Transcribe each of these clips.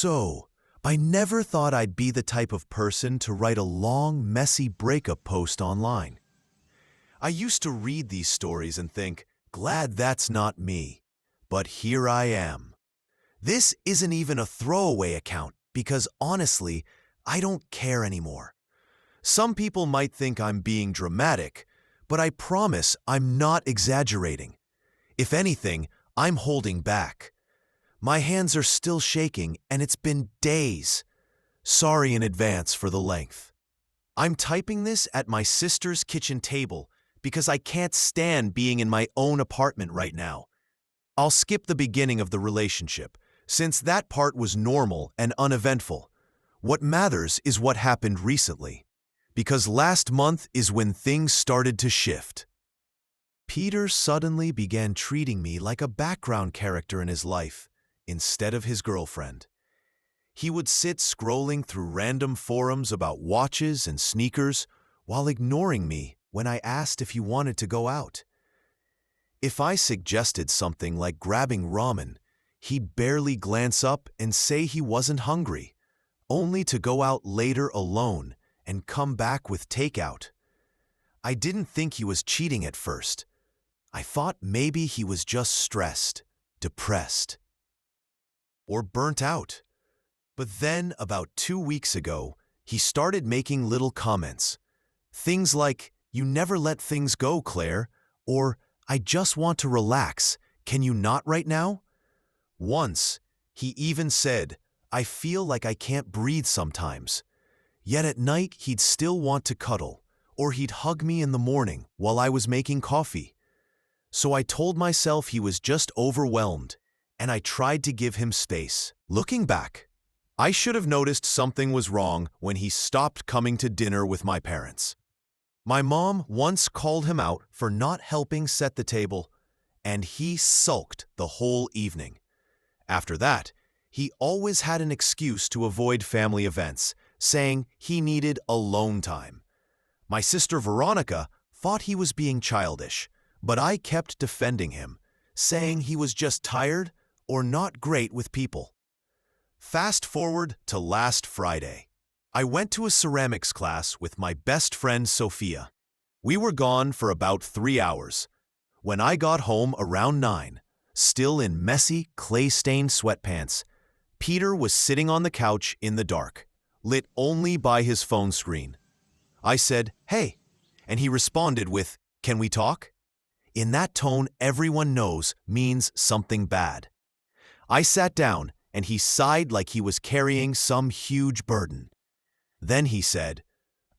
So, I never thought I'd be the type of person to write a long, messy breakup post online. I used to read these stories and think, glad that's not me. But here I am. This isn't even a throwaway account because honestly, I don't care anymore. Some people might think I'm being dramatic, but I promise I'm not exaggerating. If anything, I'm holding back. My hands are still shaking and it's been days. Sorry in advance for the length. I'm typing this at my sister's kitchen table because I can't stand being in my own apartment right now. I'll skip the beginning of the relationship, since that part was normal and uneventful. What matters is what happened recently, because last month is when things started to shift. Peter suddenly began treating me like a background character in his life, instead of his girlfriend. He would sit scrolling through random forums about watches and sneakers while ignoring me when I asked if he wanted to go out. If I suggested something like grabbing ramen, he'd barely glance up and say he wasn't hungry, only to go out later alone and come back with takeout. I didn't think he was cheating at first. I thought maybe he was just stressed, depressed, or burnt out. But then, about 2 weeks ago, he started making little comments. Things like, "You never let things go, Claire," or "I just want to relax. Can you not right now?" Once, he even said, "I feel like I can't breathe sometimes." Yet at night, he'd still want to cuddle, or he'd hug me in the morning while I was making coffee. So I told myself he was just overwhelmed, and I tried to give him space. Looking back, I should have noticed something was wrong when he stopped coming to dinner with my parents. My mom once called him out for not helping set the table, and he sulked the whole evening. After that, he always had an excuse to avoid family events, saying he needed alone time. My sister Veronica thought he was being childish, but I kept defending him, saying he was just tired or not great with people. Fast forward to last Friday. I went to a ceramics class with my best friend Sophia. We were gone for about 3 hours. When I got home around 9, still in messy, clay-stained sweatpants, Peter was sitting on the couch in the dark, lit only by his phone screen. I said, "Hey," and he responded with, "Can we talk?" In that tone everyone knows means something bad. I sat down, and he sighed like he was carrying some huge burden. Then he said,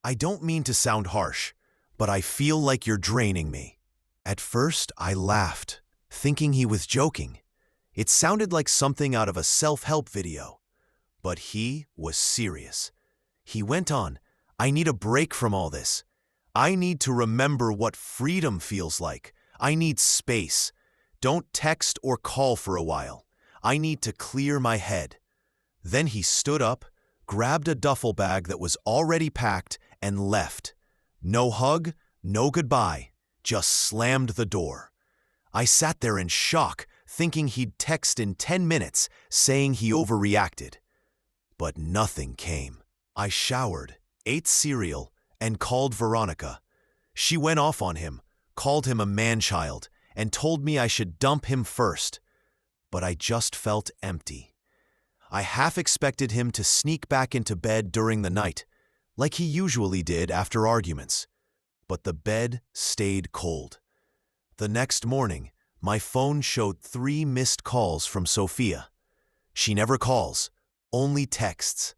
"I don't mean to sound harsh, but I feel like you're draining me." At first, I laughed, thinking he was joking. It sounded like something out of a self-help video. But he was serious. He went on, "I need a break from all this. I need to remember what freedom feels like. I need space. Don't text or call for a while. I need to clear my head." Then he stood up, grabbed a duffel bag that was already packed, and left. No hug, no goodbye, just slammed the door. I sat there in shock, thinking he'd text in 10 minutes, saying he overreacted. But nothing came. I showered, ate cereal, and called Veronica. She went off on him, called him a man-child, and told me I should dump him first. But I just felt empty. I half expected him to sneak back into bed during the night, like he usually did after arguments. But the bed stayed cold. The next morning, my phone showed 3 missed calls from Sophia. She never calls, only texts.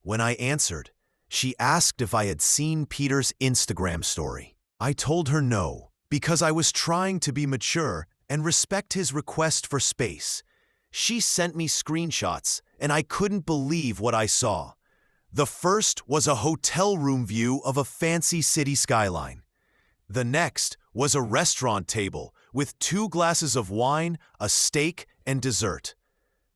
When I answered, she asked if I had seen Peter's Instagram story. I told her no, because I was trying to be mature and respect his request for space. She sent me screenshots, and I couldn't believe what I saw. The first was a hotel room view of a fancy city skyline. The next was a restaurant table with 2 glasses of wine, a steak, and dessert.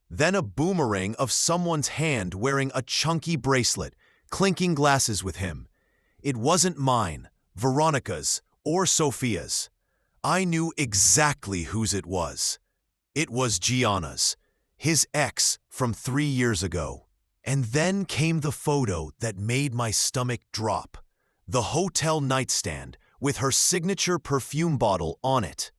Then a boomerang of someone's hand wearing a chunky bracelet, clinking glasses with him. It wasn't mine, Veronica's, or Sophia's. I knew exactly whose it was. It was Gianna's. his ex from 3 years ago. And then came the photo that made my stomach drop. The hotel nightstand with her signature perfume bottle on it.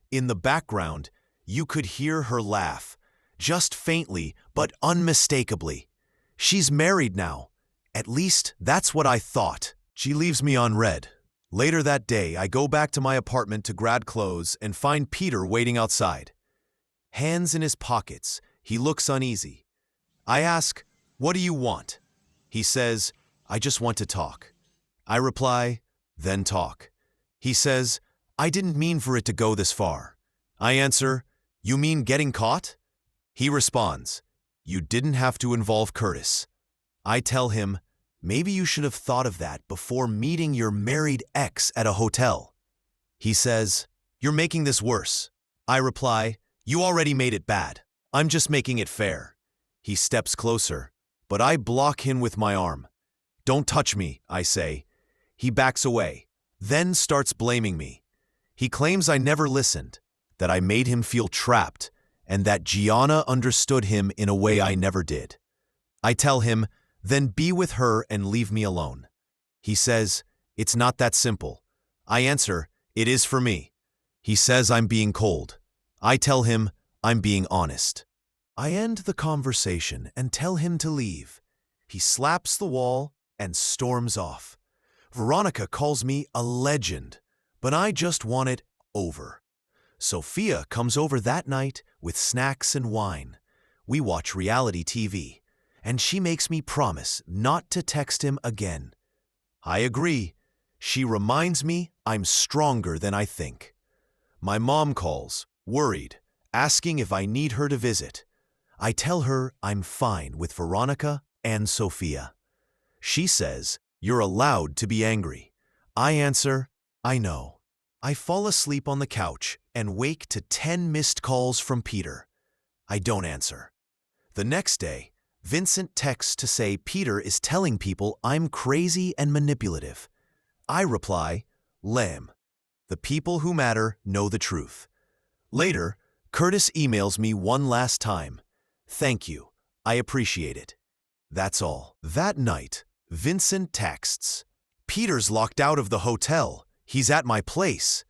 In the background, you could hear her laugh, just faintly but unmistakably. She's married now. At least that's what I thought. She leaves me on red. Later that day, I go back to my apartment to grab clothes and find Peter waiting outside. Hands in his pockets, he looks uneasy. I ask, "What do you want?" He says, "I just want to talk." I reply, "Then talk." He says, "I didn't mean for it to go this far." I answer, "You mean getting caught?" He responds, "You didn't have to involve Curtis." I tell him, "Maybe you should have thought of that before meeting your married ex at a hotel." He says, "You're making this worse." I reply, "You already made it bad. I'm just making it fair." He steps closer, but I block him with my arm. "Don't touch me," I say. He backs away, then starts blaming me. He claims I never listened, that I made him feel trapped, and that Gianna understood him in a way I never did. I tell him, "Then be with her and leave me alone." He says, "It's not that simple." I answer, "It is for me." He says I'm being cold. I tell him I'm being honest. I end the conversation and tell him to leave. He slaps the wall and storms off. Veronica calls me a legend, but I just want it over. Sophia comes over that night with snacks and wine. We watch reality TV, and she makes me promise not to text him again. I agree. She reminds me I'm stronger than I think. My mom calls, worried, asking if I need her to visit. I tell her I'm fine with Veronica and Sophia. She says, "You're allowed to be angry." I answer, "I know." I fall asleep on the couch and wake to 10 missed calls from Peter. I don't answer. The next day, Vincent texts to say Peter is telling people I'm crazy and manipulative. I reply, "Lame. The people who matter know the truth." Later, Curtis emails me one last time. "Thank you. I appreciate it." That's all. That night, Vincent texts, "Peter's locked out of the hotel. He's at my place."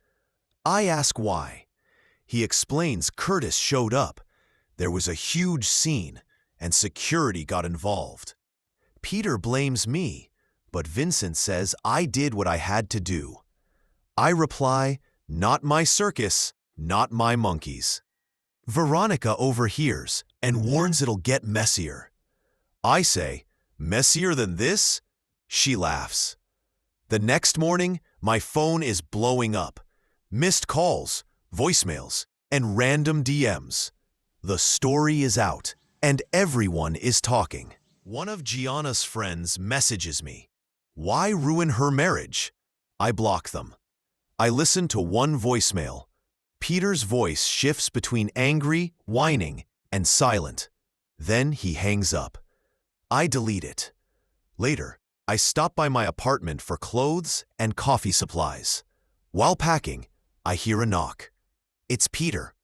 I ask why. He explains Curtis showed up. There was a huge scene, and security got involved. Peter blames me, but Vincent says I did what I had to do. I reply, "Not my circus, not my monkeys." Veronica overhears and warns it'll get messier. I say, "Messier than this?" She laughs. The next morning, my phone is blowing up. Missed calls, voicemails, and random DMs. The story is out, and everyone is talking. One of Gianna's friends messages me. Why ruin her marriage? I block them. I listen to one voicemail. Peter's voice shifts between angry, whining, and silent. Then he hangs up. I delete it. Later, I stop by my apartment for clothes and coffee supplies. While packing, I hear a knock. It's Peter.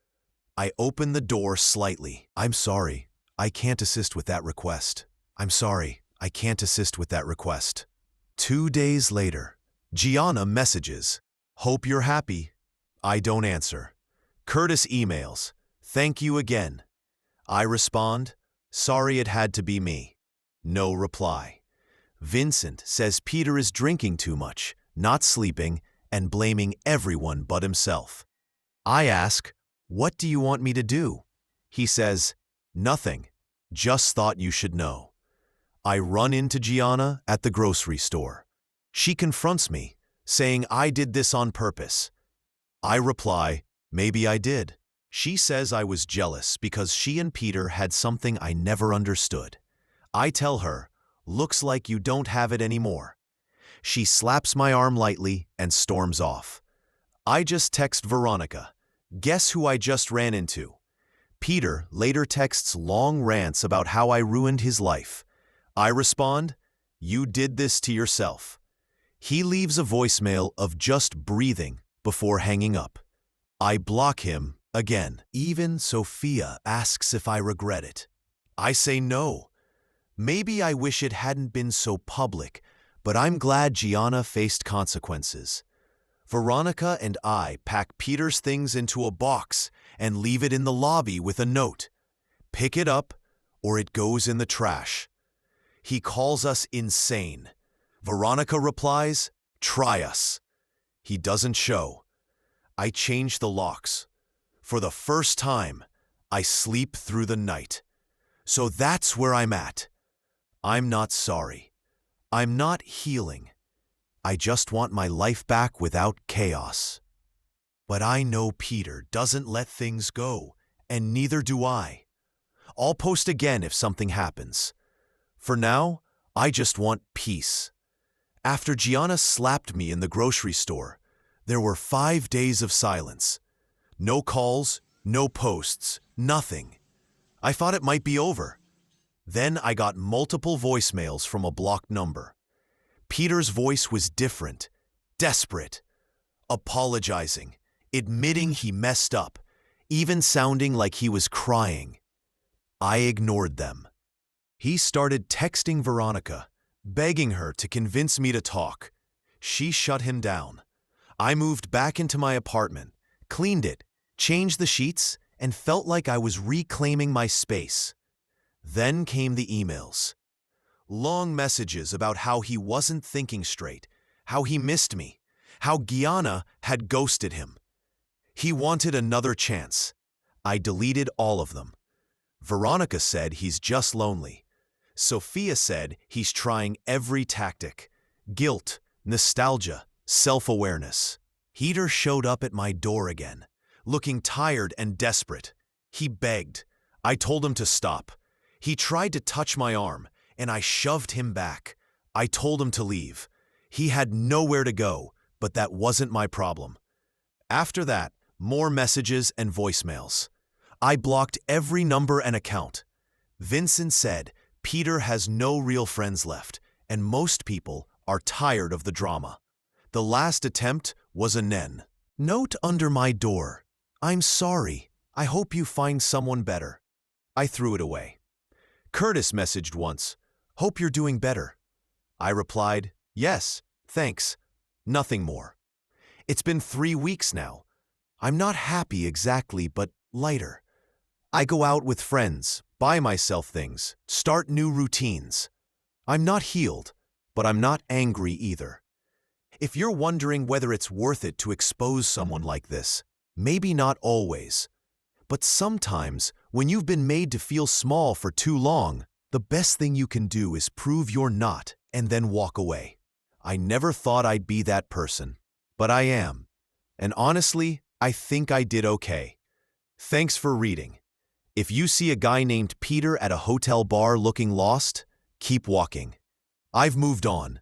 I open the door slightly. "I'm sorry. I can't assist with that request." "I'm sorry. I can't assist with that request." 2 days later, Gianna messages, "Hope you're happy." I don't answer. Curtis emails, "Thank you again." I respond, "Sorry it had to be me." No reply. Vincent says Peter is drinking too much, not sleeping, and blaming everyone but himself. I ask, "What do you want me to do?" He says, "Nothing. Just thought you should know." I run into Gianna at the grocery store. She confronts me, saying I did this on purpose. I reply, "Maybe I did." She says I was jealous because she and Peter had something I never understood. I tell her, "Looks like you don't have it anymore." She slaps my arm lightly and storms off. I just text Veronica. Guess who I just ran into? Peter later texts long rants about how I ruined his life. I respond, "You did this to yourself." He leaves a voicemail of just breathing before hanging up. I block him Again, even Sophia asks if I regret it. I say no. Maybe I wish it hadn't been so public, but I'm glad Gianna faced consequences. Veronica and I pack Peter's things into a box and leave it in the lobby with a note. Pick it up, or it goes in the trash. He calls us insane. Veronica replies, "Try us." He doesn't show. I change the locks. For the first time, I sleep through the night. So that's where I'm at. I'm not sorry. I'm not healing. I just want my life back without chaos. But I know Peter doesn't let things go, and neither do I. I'll post again if something happens. For now, I just want peace. After Gianna slapped me in the grocery store, there were 5 days of silence. No calls, no posts, nothing. I thought it might be over. Then I got multiple voicemails from a blocked number. Peter's voice was different, desperate, apologizing, admitting he messed up, even sounding like he was crying. I ignored them. He started texting Veronica, begging her to convince me to talk. She shut him down. I moved back into my apartment, cleaned it, changed the sheets, and felt like I was reclaiming my space. Then came the emails. Long messages about how he wasn't thinking straight, how he missed me, how Gianna had ghosted him. He wanted another chance. I deleted all of them. Veronica said he's just lonely. Sophia said he's trying every tactic. Guilt, nostalgia, self-awareness. Peter showed up at my door again, looking tired and desperate. He begged. I told him to stop. He tried to touch my arm, and I shoved him back. I told him to leave. He had nowhere to go, but that wasn't my problem. After that, more messages and voicemails. I blocked every number and account. Vincent said Peter has no real friends left, and most people are tired of the drama. The last attempt was a Nen. Note under my door. I'm sorry. I hope you find someone better. I threw it away. Curtis messaged once. Hope you're doing better. I replied, yes, thanks. Nothing more. It's been 3 weeks now. I'm not happy exactly, but lighter. I go out with friends, buy myself things, start new routines. I'm not healed, but I'm not angry either. If you're wondering whether it's worth it to expose someone like this, maybe not always. But sometimes, when you've been made to feel small for too long, the best thing you can do is prove you're not and then walk away. I never thought I'd be that person, but I am. And honestly, I think I did okay. Thanks for reading. If you see a guy named Peter at a hotel bar looking lost, keep walking. I've moved on.